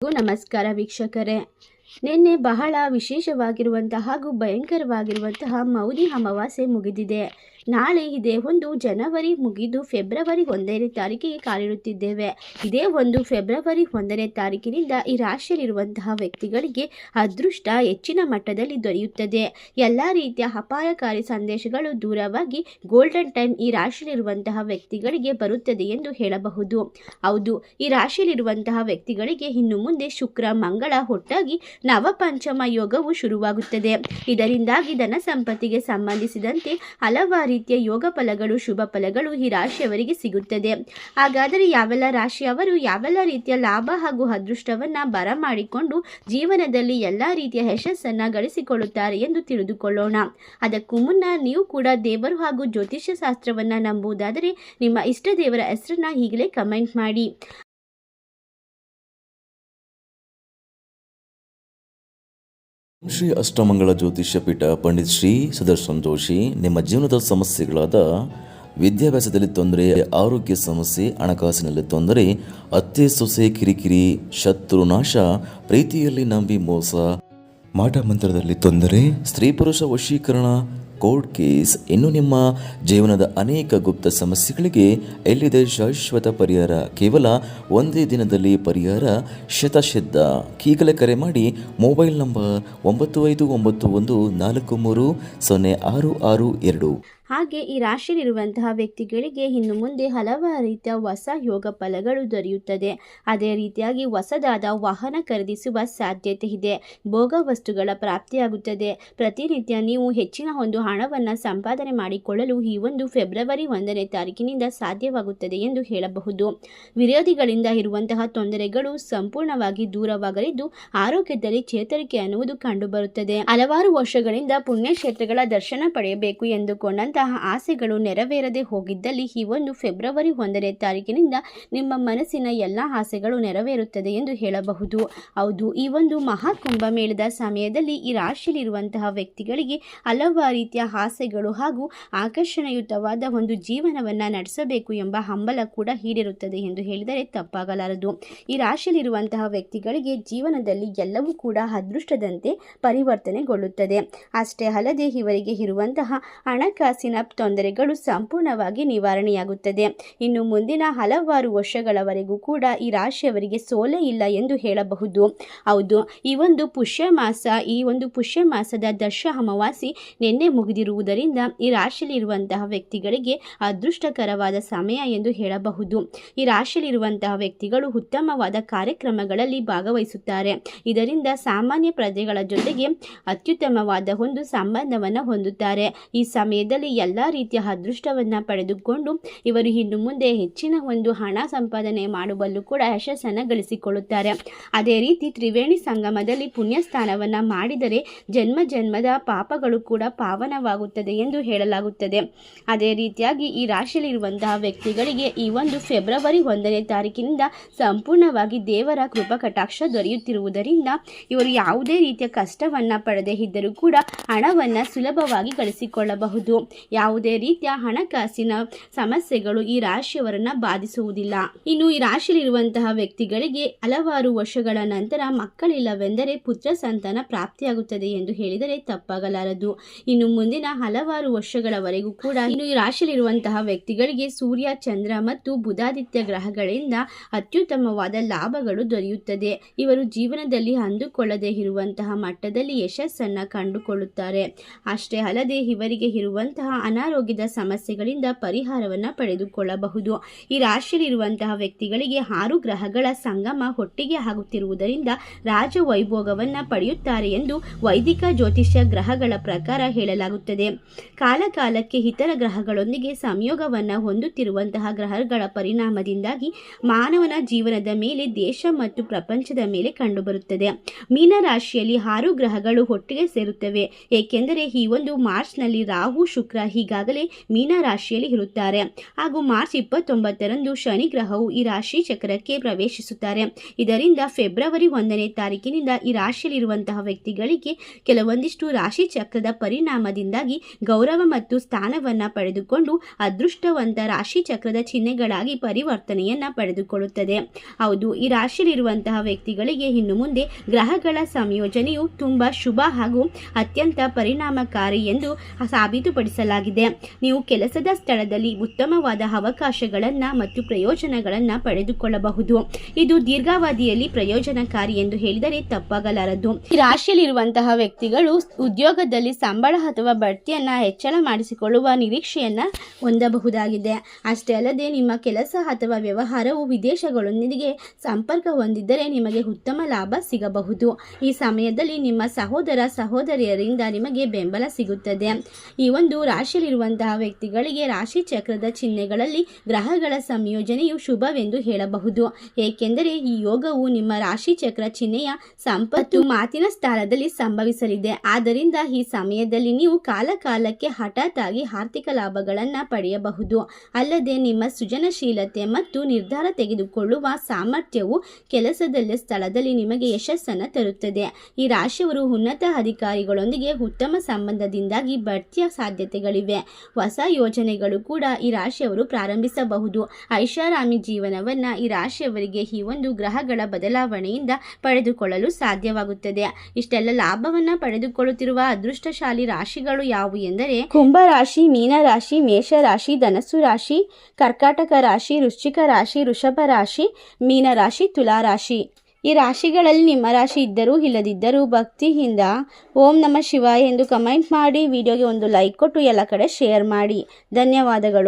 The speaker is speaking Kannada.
ನಮಸ್ಕಾರ ವೀಕ್ಷಕರೇ. ನಿನ್ನೆ ಬಹಳ ವಿಶೇಷವಾಗಿರುವಂತಹ ಹಾಗೂ ಭಯಂಕರವಾಗಿರುವಂತಹ ಮೌನಿ ಅಮಾವಾಸ್ಯೆ ಮುಗಿದಿದೆ. ನಾಳೆ ಇದೇ ಒಂದು ಜನವರಿ ಮುಗಿದು ಫೆಬ್ರವರಿ 1ನೇ ತಾರೀಕಿಗೆ ಕಾಲಿಡುತ್ತಿದ್ದೇವೆ. ಇದೇ ಒಂದು ಫೆಬ್ರವರಿ 1ನೇ ತಾರೀಕಿನಿಂದ ಈ ರಾಶಿಯಲ್ಲಿರುವಂತಹ ವ್ಯಕ್ತಿಗಳಿಗೆ ಅದೃಷ್ಟ ಹೆಚ್ಚಿನ ಮಟ್ಟದಲ್ಲಿ ದೊರೆಯುತ್ತದೆ. ಎಲ್ಲ ರೀತಿಯ ಅಪಾಯಕಾರಿ ಸಂದೇಶಗಳು ದೂರವಾಗಿ ಗೋಲ್ಡನ್ ಟೈಮ್ ಈ ರಾಶಿಯಲ್ಲಿರುವಂತಹ ವ್ಯಕ್ತಿಗಳಿಗೆ ಬರುತ್ತದೆ ಎಂದು ಹೇಳಬಹುದು. ಹೌದು, ಈ ರಾಶಿಯಲ್ಲಿರುವಂತಹ ವ್ಯಕ್ತಿಗಳಿಗೆ ಇನ್ನು ಮುಂದೆ ಶುಕ್ರ ಮಂಗಳ ಒಟ್ಟಾಗಿ ನವಪಂಚಮ ಯೋಗವು ಶುರುವಾಗುತ್ತದೆ. ಇದರಿಂದಾಗಿ ಧನ ಸಂಪತ್ತಿಗೆ ಸಂಬಂಧಿಸಿದಂತೆ ಹಲವಾರು ರೀತಿಯ ಯೋಗ ಫಲಗಳು, ಶುಭ ಫಲಗಳು ಈ ರಾಶಿಯವರಿಗೆ ಸಿಗುತ್ತದೆ. ಹಾಗಾದರೆ ಯಾವೆಲ್ಲ ರಾಶಿಯವರು ಯಾವೆಲ್ಲ ರೀತಿಯ ಲಾಭ ಹಾಗೂ ಅದೃಷ್ಟವನ್ನ ಬರಮಾಡಿಕೊಂಡು ಜೀವನದಲ್ಲಿ ಎಲ್ಲ ರೀತಿಯ ಯಶಸ್ಸನ್ನ ಗಳಿಸಿಕೊಳ್ಳುತ್ತಾರೆ ಎಂದು ತಿಳಿದುಕೊಳ್ಳೋಣ. ಅದಕ್ಕೂ ಮುನ್ನ ನೀವು ಕೂಡ ದೇವರು ಹಾಗೂ ಜ್ಯೋತಿಷ್ಯ ಶಾಸ್ತ್ರವನ್ನ ನಂಬುವುದಾದರೆ ನಿಮ್ಮ ಇಷ್ಟ ದೇವರ ಹೆಸರನ್ನ ಈಗಲೇ ಕಮೆಂಟ್ ಮಾಡಿ. ಶ್ರೀ ಅಷ್ಟಮಂಗಳ ಜ್ಯೋತಿಷ್ಯ ಪೀಠ ಪಂಡಿತ್ ಶ್ರೀ ಸುದರ್ಶನ್ ಜೋಶಿ. ನಿಮ್ಮ ಜೀವನದ ಸಮಸ್ಯೆಗಳಾದ ವಿದ್ಯಾಭ್ಯಾಸದಲ್ಲಿ ತೊಂದರೆ, ಆರೋಗ್ಯ ಸಮಸ್ಯೆ, ಹಣಕಾಸಿನಲ್ಲಿ ತೊಂದರೆ, ಅತ್ತೆ ಸೊಸೆ ಕಿರಿಕಿರಿ, ಶತ್ರುನಾಶ, ಪ್ರೀತಿಯಲ್ಲಿ ನಂಬಿ ಮೋಸ, ಮಾಟ ಮಂತ್ರದಲ್ಲಿ ತೊಂದರೆ, ಸ್ತ್ರೀ ಪುರುಷ ವಶೀಕರಣ, ಕೋರ್ಟ್ ಕೇಸ್, ಇನ್ನು ನಿಮ್ಮ ಜೀವನದ ಅನೇಕ ಗುಪ್ತ ಸಮಸ್ಯೆಗಳಿಗೆ ಎಲ್ಲಿದೆ ಶಾಶ್ವತ ಪರಿಹಾರ. ಕೇವಲ ಒಂದೇ ದಿನದಲ್ಲಿ ಪರಿಹಾರ ಶತಸಿದ್ಧ. ಈಗಲೇ ಕರೆ ಮಾಡಿ. Mobile number 9591430662. ಹಾಗೆ ಈ ರಾಶಿಯಲ್ಲಿರುವಂತಹ ವ್ಯಕ್ತಿಗಳಿಗೆ ಇನ್ನು ಮುಂದೆ ಹಲವಾರು ರೀತಿಯ ಹೊಸ ಯೋಗ ಫಲಗಳು ದೊರೆಯುತ್ತದೆ. ಅದೇ ರೀತಿಯಾಗಿ ಹೊಸದಾದ ವಾಹನ ಖರೀದಿಸುವ ಸಾಧ್ಯತೆ ಇದೆ. ಭೋಗ ವಸ್ತುಗಳ ಪ್ರಾಪ್ತಿಯಾಗುತ್ತದೆ. ಪ್ರತಿನಿತ್ಯ ನೀವು ಹೆಚ್ಚಿನ ಒಂದು ಹಣವನ್ನು ಸಂಪಾದನೆ ಮಾಡಿಕೊಳ್ಳಲು ಈ ಒಂದು ಫೆಬ್ರವರಿ 1ನೇ ತಾರೀಕಿನಿಂದ ಸಾಧ್ಯವಾಗುತ್ತದೆ ಎಂದು ಹೇಳಬಹುದು. ವಿರೋಧಿಗಳಿಂದ ಇರುವಂತಹ ತೊಂದರೆಗಳು ಸಂಪೂರ್ಣವಾಗಿ ದೂರವಾಗಲಿದ್ದು ಆರೋಗ್ಯದಲ್ಲಿ ಚೇತರಿಕೆ ಅನ್ನುವುದು ಕಂಡುಬರುತ್ತದೆ. ಹಲವಾರು ವರ್ಷಗಳಿಂದ ಪುಣ್ಯಕ್ಷೇತ್ರಗಳ ದರ್ಶನ ಪಡೆಯಬೇಕು ಎಂದುಕೊಂಡಂತ ಆಸೆಗಳು ನೆರವೇರದೆ ಹೋಗಿದ್ದಲ್ಲಿ ಈ ಒಂದು ಫೆಬ್ರವರಿ 1ನೇ ತಾರೀಕಿನಿಂದ ನಿಮ್ಮ ಮನಸ್ಸಿನ ಎಲ್ಲ ಆಸೆಗಳು ನೆರವೇರುತ್ತದೆ ಎಂದು ಹೇಳಬಹುದು. ಹೌದು, ಈ ಒಂದು ಮಹಾಕುಂಭ ಮೇಳದ ಸಮಯದಲ್ಲಿ ಈ ರಾಶಿಯಲ್ಲಿರುವಂತಹ ವ್ಯಕ್ತಿಗಳಿಗೆ ಹಲವಾರು ರೀತಿಯ ಆಸೆಗಳು ಹಾಗೂ ಆಕರ್ಷಣೆಯುತವಾದ ಒಂದು ಜೀವನವನ್ನ ನಡೆಸಬೇಕು ಎಂಬ ಹಂಬಲ ಕೂಡ ಈಡೇರುತ್ತದೆ ಎಂದು ಹೇಳಿದರೆ ತಪ್ಪಾಗಲಾರದು. ಈ ರಾಶಿಯಲ್ಲಿರುವಂತಹ ವ್ಯಕ್ತಿಗಳಿಗೆ ಜೀವನದಲ್ಲಿ ಎಲ್ಲವೂ ಕೂಡ ಅದೃಷ್ಟದಂತೆ ಪರಿವರ್ತನೆಗೊಳ್ಳುತ್ತದೆ. ಅಷ್ಟೇ ಅಲ್ಲದೆ ಇವರಿಗೆ ಇರುವಂತಹ ಹಣಕಾಸಿನ ತೊಂದರೆಗಳು ಸಂಪೂರ್ಣವಾಗಿ ನಿವಾರಣೆಯಾಗುತ್ತದೆ. ಇನ್ನು ಮುಂದಿನ ಹಲವಾರು ವರ್ಷಗಳವರೆಗೂ ಕೂಡ ಈ ರಾಶಿಯವರಿಗೆ ಸೋಲೇ ಇಲ್ಲ ಎಂದು ಹೇಳಬಹುದು. ಹೌದು, ಈ ಒಂದು ಪುಷ್ಯ ಮಾಸದ ದಶ ಅಮಾವಾಸ್ಯೆ ನಿನ್ನೆ ಮುಗಿದಿರುವುದರಿಂದ ಈ ರಾಶಿಯಲ್ಲಿರುವಂತಹ ವ್ಯಕ್ತಿಗಳಿಗೆ ಅದೃಷ್ಟಕರವಾದ ಸಮಯ ಎಂದು ಹೇಳಬಹುದು. ಈ ರಾಶಿಯಲ್ಲಿರುವಂತಹ ವ್ಯಕ್ತಿಗಳು ಉತ್ತಮವಾದ ಕಾರ್ಯಕ್ರಮಗಳಲ್ಲಿ ಭಾಗವಹಿಸುತ್ತಾರೆ. ಇದರಿಂದ ಸಾಮಾನ್ಯ ಪ್ರಜೆಗಳ ಜೊತೆಗೆ ಅತ್ಯುತ್ತಮವಾದ ಒಂದು ಸಂಬಂಧವನ್ನು ಹೊಂದುತ್ತಾರೆ. ಈ ಸಮಯದಲ್ಲಿ ಎಲ್ಲ ರೀತಿಯ ಅದೃಷ್ಟವನ್ನ ಪಡೆದುಕೊಂಡು ಇವರು ಇನ್ನು ಮುಂದೆ ಹೆಚ್ಚಿನ ಒಂದು ಹಣ ಸಂಪಾದನೆ ಮಾಡುವಲ್ಲೂ ಕೂಡ ಯಶಸ್ಸನ್ನು ಗಳಿಸಿಕೊಳ್ಳುತ್ತಾರೆ. ಅದೇ ರೀತಿ ತ್ರಿವೇಣಿ ಸಂಗಮದಲ್ಲಿ ಪುಣ್ಯ ಸ್ಥಾನವನ್ನ ಮಾಡಿದರೆ ಜನ್ಮ ಜನ್ಮದ ಪಾಪಗಳು ಕೂಡ ಪಾವನವಾಗುತ್ತದೆ ಎಂದು ಹೇಳಲಾಗುತ್ತದೆ. ಅದೇ ರೀತಿಯಾಗಿ ಈ ರಾಶಿಯಲ್ಲಿರುವಂತಹ ವ್ಯಕ್ತಿಗಳಿಗೆ ಈ ಒಂದು ಫೆಬ್ರವರಿ 1ನೇ ತಾರೀಕಿನಿಂದ ಸಂಪೂರ್ಣವಾಗಿ ದೇವರ ಕೃಪಾ ಕಟಾಕ್ಷ ದೊರೆಯುತ್ತಿರುವುದರಿಂದ ಇವರು ಯಾವುದೇ ರೀತಿಯ ಕಷ್ಟವನ್ನ ಪಡೆದೇ ಇದ್ದರೂ ಕೂಡ ಹಣವನ್ನ ಸುಲಭವಾಗಿ ಗಳಿಸಿಕೊಳ್ಳಬಹುದು. ಯಾವುದೇ ರೀತಿಯ ಹಣಕಾಸಿನ ಸಮಸ್ಯೆಗಳು ಈ ರಾಶಿಯವರನ್ನ ಬಾಧಿಸುವುದಿಲ್ಲ. ಇನ್ನು ಈ ರಾಶಿಯಲ್ಲಿರುವಂತಹ ವ್ಯಕ್ತಿಗಳಿಗೆ ಹಲವಾರು ವರ್ಷಗಳ ನಂತರ ಮಕ್ಕಳಿಲ್ಲವೆಂದರೆ ಪುತ್ರ ಸಂತಾನ ಪ್ರಾಪ್ತಿಯಾಗುತ್ತದೆ ಎಂದು ಹೇಳಿದರೆ ತಪ್ಪಾಗಲಾರದು. ಇನ್ನು ಮುಂದಿನ ಹಲವಾರು ವರ್ಷಗಳವರೆಗೂ ಕೂಡ ಇನ್ನು ಈ ರಾಶಿಯಲ್ಲಿರುವಂತಹ ವ್ಯಕ್ತಿಗಳಿಗೆ ಸೂರ್ಯ, ಚಂದ್ರ ಮತ್ತು ಬುಧಾದಿತ್ಯ ಗ್ರಹಗಳಿಂದ ಅತ್ಯುತ್ತಮವಾದ ಲಾಭಗಳು ದೊರೆಯುತ್ತದೆ. ಇವರು ಜೀವನದಲ್ಲಿ ಅಂದುಕೊಳ್ಳದೇ ಇರುವಂತಹ ಮಟ್ಟದಲ್ಲಿ ಯಶಸ್ಸನ್ನ ಕಂಡುಕೊಳ್ಳುತ್ತಾರೆ. ಅಷ್ಟೇ ಅಲ್ಲದೆ ಇವರಿಗೆ ಇರುವಂತಹ ಅನಾರೋಗ್ಯದ ಸಮಸ್ಯೆಗಳಿಂದ ಪರಿಹಾರವನ್ನು ಪಡೆದುಕೊಳ್ಳಬಹುದು. ಈ ರಾಶಿಯಲ್ಲಿರುವಂತಹ ವ್ಯಕ್ತಿಗಳಿಗೆ 6 ಗ್ರಹಗಳ ಸಂಗಮ ಒಟ್ಟಿಗೆ ಆಗುತ್ತಿರುವುದರಿಂದ ರಾಜವೈಭೋಗವನ್ನು ಪಡೆಯುತ್ತಾರೆ ಎಂದು ವೈದಿಕ ಜ್ಯೋತಿಷ್ಯ ಗ್ರಹಗಳ ಪ್ರಕಾರ ಹೇಳಲಾಗುತ್ತದೆ. ಕಾಲಕಾಲಕ್ಕೆ ಇತರ ಗ್ರಹಗಳೊಂದಿಗೆ ಸಂಯೋಗವನ್ನು ಹೊಂದುತ್ತಿರುವಂತಹ ಗ್ರಹಗಳ ಪರಿಣಾಮದಿಂದಾಗಿ ಮಾನವನ ಜೀವನದ ಮೇಲೆ, ದೇಶ ಮತ್ತು ಪ್ರಪಂಚದ ಮೇಲೆ ಕಂಡುಬರುತ್ತದೆ. ಮೀನ ರಾಶಿಯಲ್ಲಿ 6 ಗ್ರಹಗಳು ಒಟ್ಟಿಗೆ ಸೇರುತ್ತವೆ. ಏಕೆಂದರೆ ಈ ಒಂದು ಮಾರ್ಚ್ನಲ್ಲಿ ರಾಹು, ಶುಕ್ರ ಈಗಾಗಲೇ ಮೀನ ರಾಶಿಯಲ್ಲಿ ಇರುತ್ತಾರೆ ಹಾಗೂ ಮಾರ್ಚ್ 29ರಂದು ಶನಿ ಗ್ರಹವು ಈ ರಾಶಿ ಚಕ್ರಕ್ಕೆ ಪ್ರವೇಶಿಸುತ್ತಾರೆ. ಇದರಿಂದ ಫೆಬ್ರವರಿ 1ನೇ ತಾರೀಕಿನಿಂದ ಈ ರಾಶಿಯಲ್ಲಿರುವಂತಹ ವ್ಯಕ್ತಿಗಳಿಗೆ ಕೆಲವೊಂದಿಷ್ಟು ರಾಶಿ ಚಕ್ರದ ಪರಿಣಾಮದಿಂದಾಗಿ ಗೌರವ ಮತ್ತು ಸ್ಥಾನವನ್ನು ಪಡೆದುಕೊಂಡು ಅದೃಷ್ಟವಂತ ರಾಶಿ ಚಕ್ರದ ಚಿಹ್ನೆಗಳಾಗಿ ಪರಿವರ್ತನೆಯನ್ನ ಪಡೆದುಕೊಳ್ಳುತ್ತದೆ. ಹೌದು, ಈ ರಾಶಿಯಲ್ಲಿರುವಂತಹ ವ್ಯಕ್ತಿಗಳಿಗೆ ಇನ್ನು ಮುಂದೆ ಗ್ರಹಗಳ ಸಂಯೋಜನೆಯು ತುಂಬಾ ಶುಭ ಹಾಗೂ ಅತ್ಯಂತ ಪರಿಣಾಮಕಾರಿ ಎಂದು ಸಾಬೀತುಪಡಿಸಲಾಗಿದೆ. ನೀವು ಕೆಲಸದ ಸ್ಥಳದಲ್ಲಿ ಉತ್ತಮವಾದ ಅವಕಾಶಗಳನ್ನು ಮತ್ತು ಪ್ರಯೋಜನಗಳನ್ನು ಪಡೆದುಕೊಳ್ಳಬಹುದು. ಇದು ದೀರ್ಘಾವಧಿಯಲ್ಲಿ ಪ್ರಯೋಜನಕಾರಿ ಎಂದು ಹೇಳಿದರೆ ತಪ್ಪಾಗಲಾರದು. ಈ ರಾಶಿಯಲ್ಲಿರುವಂತಹ ವ್ಯಕ್ತಿಗಳು ಉದ್ಯೋಗದಲ್ಲಿ ಸಂಬಳ ಅಥವಾ ಬಡ್ತಿಯನ್ನ ಹೆಚ್ಚಳ ಮಾಡಿಸಿಕೊಳ್ಳುವ ನಿರೀಕ್ಷೆಯನ್ನ ಹೊಂದಬಹುದಾಗಿದೆ. ಅಷ್ಟೇ ಅಲ್ಲದೆ ನಿಮ್ಮ ಕೆಲಸ ಅಥವಾ ವ್ಯವಹಾರವು ವಿದೇಶಗಳೊಂದಿಗೆ ಸಂಪರ್ಕ ಹೊಂದಿದ್ದರೆ ನಿಮಗೆ ಉತ್ತಮ ಲಾಭ ಸಿಗಬಹುದು. ಈ ಸಮಯದಲ್ಲಿ ನಿಮ್ಮ ಸಹೋದರಿಯರಿಂದ ನಿಮಗೆ ಬೆಂಬಲ ಸಿಗುತ್ತದೆ. ಈ ಒಂದು ರಾಶಿಯಲ್ಲಿರುವಂತಹ ವ್ಯಕ್ತಿಗಳಿಗೆ ರಾಶಿ ಚಕ್ರದ ಚಿಹ್ನೆಗಳಲ್ಲಿ ಗ್ರಹಗಳ ಸಂಯೋಜನೆಯು ಶುಭವೆಂದು ಹೇಳಬಹುದು. ಏಕೆಂದರೆ ಈ ಯೋಗವು ನಿಮ್ಮ ರಾಶಿ ಚಕ್ರ ಚಿಹ್ನೆಯ ಸಂಪತ್ತು ಮಾತಿನ ಸ್ಥಾನದಲ್ಲಿ ಸಂಭವಿಸಲಿದೆ. ಆದ್ದರಿಂದ ಈ ಸಮಯದಲ್ಲಿ ನೀವು ಕಾಲಕ್ಕೆ ಹಠಾತ್ ಆಗಿ ಆರ್ಥಿಕ ಲಾಭಗಳನ್ನು ಪಡೆಯಬಹುದು. ಅಲ್ಲದೆ ನಿಮ್ಮ ಸೃಜನಶೀಲತೆ ಮತ್ತು ನಿರ್ಧಾರ ತೆಗೆದುಕೊಳ್ಳುವ ಸಾಮರ್ಥ್ಯವು ಕೆಲಸದ ಸ್ಥಳದಲ್ಲಿ ನಿಮಗೆ ಯಶಸ್ಸನ್ನು ತರುತ್ತದೆ. ಈ ರಾಶಿಯವರು ಉನ್ನತ ಅಧಿಕಾರಿಗಳೊಂದಿಗೆ ಉತ್ತಮ ಸಂಬಂಧದಿಂದಾಗಿ ಬಡ್ತಿಯ ಸಾಧ್ಯತೆಗಳಿವೆ. ಹೊಸ ಯೋಜನೆಗಳು ಕೂಡ ಈ ರಾಶಿಯವರು ಪ್ರಾರಂಭಿಸಬಹುದು. ಐಷಾರಾಮಿ ಜೀವನವನ್ನ ಈ ರಾಶಿಯವರಿಗೆ ಈ ಒಂದು ಗ್ರಹಗಳ ಬದಲಾವಣೆಯಿಂದ ಪಡೆದುಕೊಳ್ಳಲು ಸಾಧ್ಯವಾಗುತ್ತದೆ. ಇಷ್ಟೆಲ್ಲ ಲಾಭವನ್ನ ಪಡೆದುಕೊಳ್ಳುತ್ತಿರುವ ಅದೃಷ್ಟಶಾಲಿ ರಾಶಿಗಳು ಯಾವುವು ಎಂದರೆ ಕುಂಭ ರಾಶಿ, ಮೀನ ರಾಶಿ, ಮೇಷ ರಾಶಿ, ಧನಸ್ಸು ರಾಶಿ, ಕರ್ಕಾಟಕ ರಾಶಿ, ವೃಶ್ಚಿಕ ರಾಶಿ, ವೃಷಭ ರಾಶಿ, ಮೀನ ರಾಶಿ, ತುಲಾ ರಾಶಿ. ಈ ರಾಶಿಗಳಲ್ಲಿ ನಿಮ್ಮ ರಾಶಿ ಇದ್ದರೂ ಇಲ್ಲದಿದ್ದರೂ ಭಕ್ತಿಯಿಂದ ಓಂ ನಮಃ ಶಿವಾಯ ಎಂದು ಕಮೆಂಟ್ ಮಾಡಿ, ವಿಡಿಯೋಗೆ ಒಂದು ಲೈಕ್ ಕೊಟ್ಟು ಎಲ್ಲ ಕಡೆ ಶೇರ್ ಮಾಡಿ. ಧನ್ಯವಾದಗಳು.